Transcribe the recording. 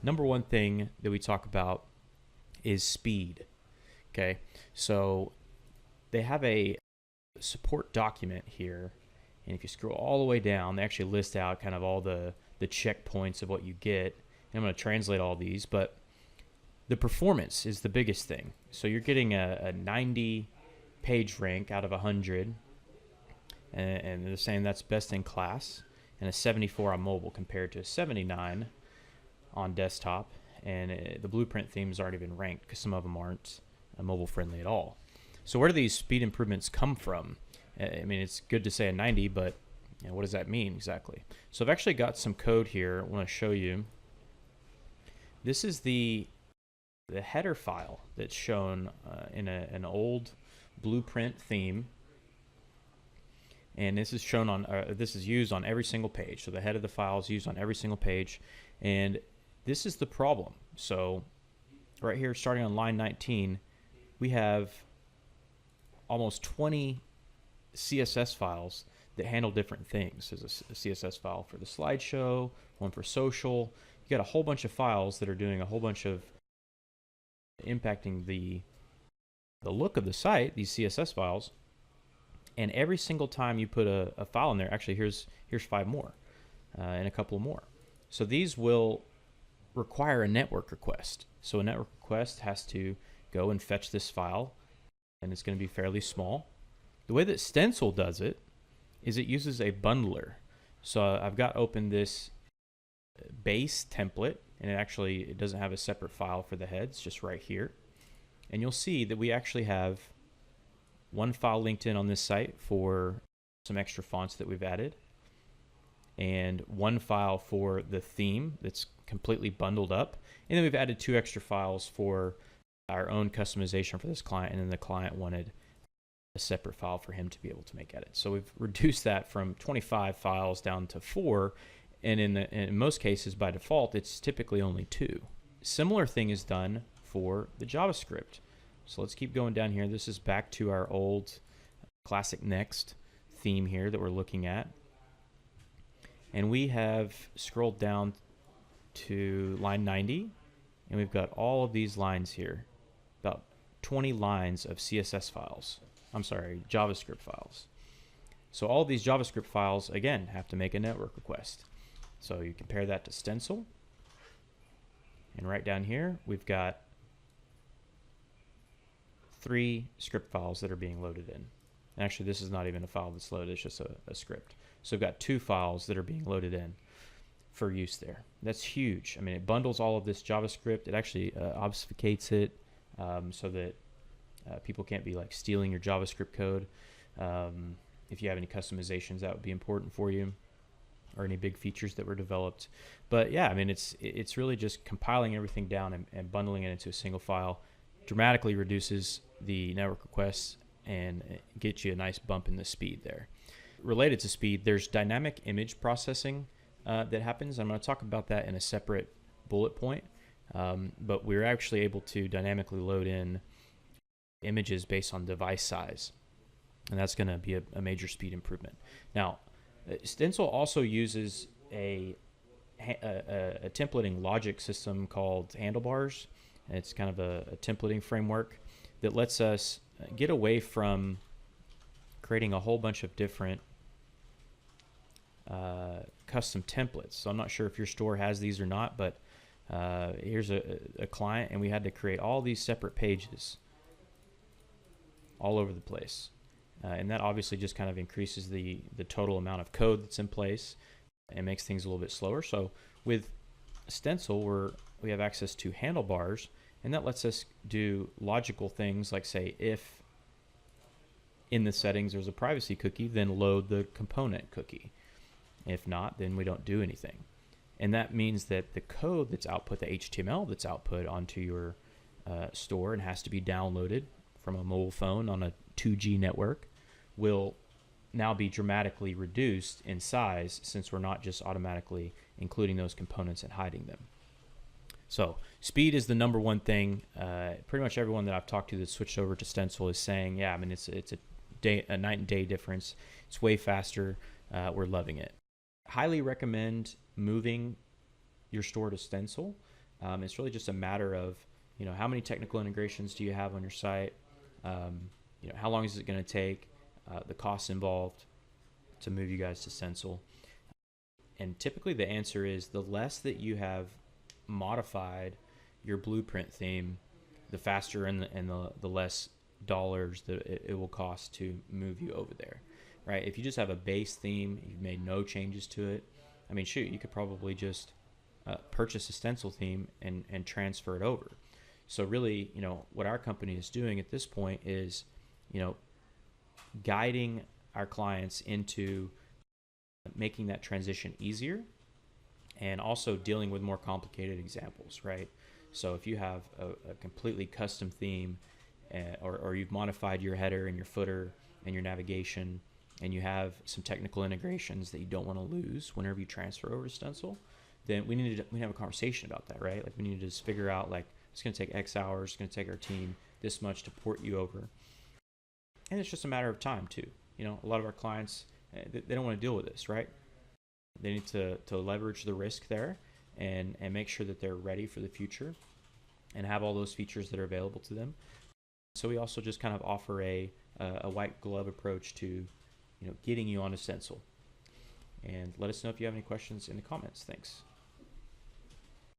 number one thing that we talk about is speed. Okay, so they have a support document here, and if you scroll all the way down, they actually list out kind of all the checkpoints of what you get. And I'm going to translate all these, but the performance is the biggest thing. So you're getting a 90 page rank out of 100, and they're saying that's best in class, and a 74 on mobile compared to a 79 on desktop. And the Blueprint themes aren't even ranked because some of them aren't mobile friendly at all. So where do these speed improvements come from? I mean, it's good to say a 90, but what does that mean exactly? So I've actually got some code here I want to show you. This is the header file that's shown in an old Blueprint theme, and this is shown on this is used on every single page. So the head of the file is used on every single page, and this is the problem. So right here, starting on line 19, we have almost 20 CSS files that handle different things. There's a CSS file for the slideshow, one for social. You got a whole bunch of files that are doing a whole bunch of impacting the look of the site, these CSS files. And every single time you put a file in there, actually here's 5 more and a couple more. So these will require a network request. So a network request has to go and fetch this file, and it's going to be fairly small. The way that Stencil does it is it uses a bundler. So I've got open this base template, and it doesn't have a separate file for the heads, just right here. And you'll see that we actually have one file linked in on this site for some extra fonts that we've added, and one file for the theme that's completely bundled up, and then we've added 2 extra files for our own customization for this client, and then the client wanted a separate file for him to be able to make edits. So we've reduced that from 25 files down to 4, and in most cases by default it's typically only 2. Similar thing is done for the JavaScript. So let's keep going down here. This is back to our old classic Next theme here that we're looking at, and we have scrolled down to line 90, and we've got all of these lines here, about 20 lines of CSS files. I'm sorry, JavaScript files. So all these JavaScript files, again, have to make a network request. So you compare that to Stencil, and right down here we've got 3 script files that are being loaded in. And actually, this is not even a file that's loaded, it's just a script. So we've got 2 files that are being loaded in for use there. That's huge. I mean, it bundles all of this JavaScript. It actually obfuscates it so that people can't be like stealing your JavaScript code. If you have any customizations, that would be important for you, or any big features that were developed. But yeah, I mean, it's really just compiling everything down and bundling it into a single file. Dramatically reduces the network requests and gets you a nice bump in the speed there. Related to speed, there's dynamic image processing that happens. I'm going to talk about that in a separate bullet point, but we're actually able to dynamically load in images based on device size, and that's going to be a major speed improvement. Now, Stencil also uses a templating logic system called Handlebars. It's kind of a templating framework that lets us get away from creating a whole bunch of different custom templates. So I'm not sure if your store has these or not, but here's a client, and we had to create all these separate pages all over the place. And that obviously just kind of increases the total amount of code that's in place and makes things a little bit slower. So with Stencil, we have access to handlebars, and that lets us do logical things like, say, if in the settings there's a privacy cookie, then load the component cookie. If not, then we don't do anything. And that means that the code that's output, the HTML that's output onto your store and has to be downloaded from a mobile phone on a 2G network, will now be dramatically reduced in size, since we're not just automatically including those components and hiding them. So speed is the number one thing. Pretty much everyone that I've talked to that switched over to Stencil is saying, yeah, I mean, it's a night and day difference. It's way faster. We're loving it. Highly recommend moving your store to Stencil. It's really just a matter of, how many technical integrations do you have on your site? How long is it going to take? The costs involved to move you guys to Stencil. And typically the answer is the less that you have modified your blueprint theme, the faster and the less dollars that it will cost to move you over there, right? If you just have a base theme, you've made no changes to it, I mean, shoot, you could probably just purchase a stencil theme and transfer it over. So really, what our company is doing at this point is, guiding our clients into making that transition easier, and also dealing with more complicated examples, right? So if you have a completely custom theme, or you've modified your header and your footer and your navigation, and you have some technical integrations that you don't want to lose whenever you transfer over to Stencil, then we need to have a conversation about that, right? Like, we need to just figure out, like, it's going to take X hours, it's going to take our team this much to port you over. And it's just a matter of time too. A lot of our clients, they don't want to deal with this, right? They need to leverage the risk there and make sure that they're ready for the future and have all those features that are available to them. So we also just kind of offer a white glove approach to, getting you on a Stencil. And let us know if you have any questions in the comments. Thanks.